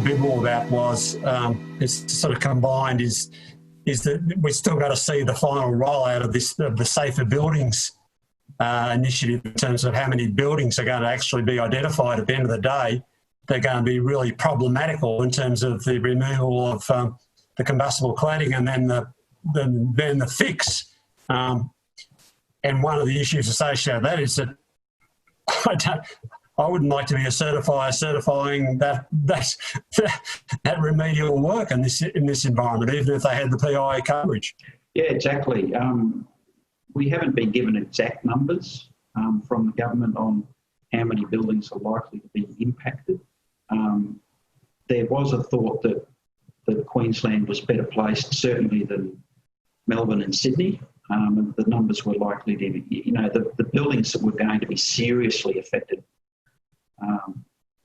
Paul Bidwell about was, it's sort of combined, is that we've still got to see the final rollout of the Safer Buildings initiative in terms of how many buildings are going to actually be identified at the end of the day. They're going to be really problematical in terms of the removal of the combustible cladding and then the fix. And one of the issues associated with that is that I wouldn't like to be a certifier certifying that remedial work in this environment, even if they had the PIA coverage. Yeah, exactly. We haven't been given exact numbers from the government on how many buildings are likely to be impacted. There was a thought that Queensland was better placed, certainly, than Melbourne and Sydney. And the numbers were likely to be, the buildings that were going to be seriously affected,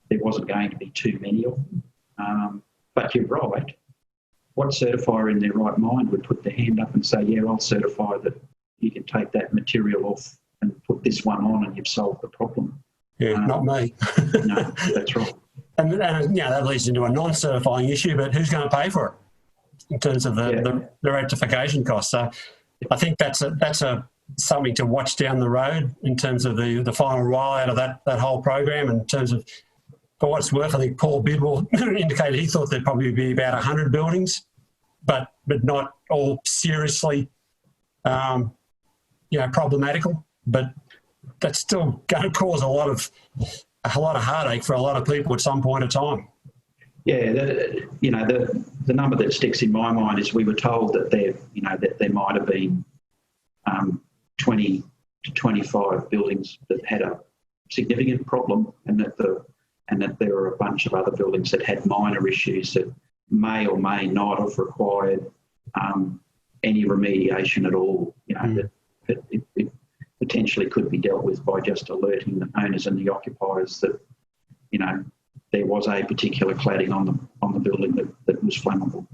there wasn't going to be too many of them. But you're right. What certifier in their right mind would put their hand up and say, yeah, I'll certify that you can take that material off and put this one on and you've solved the problem? Yeah, not me. No, that's right. And that leads into a non-certifying issue, but who's going to pay for it in terms of the rectification costs? So I think that's something to watch down the road in terms of the final rollout of that whole program. In terms of, for what it's worth, I think Paul Bidwell indicated he thought there'd probably be about 100 buildings, but not all seriously, problematical. But that's still going to cause a lot of heartache for a lot of people at some point in time. Yeah, the number that sticks in my mind is we were told that there might have been 20 to 25 buildings that had a significant problem, and that there were a bunch of other buildings that had minor issues that may or may not have required any remediation at all. That it potentially could be dealt with by just alerting the owners and the occupiers that there was a particular cladding on the building that was flammable.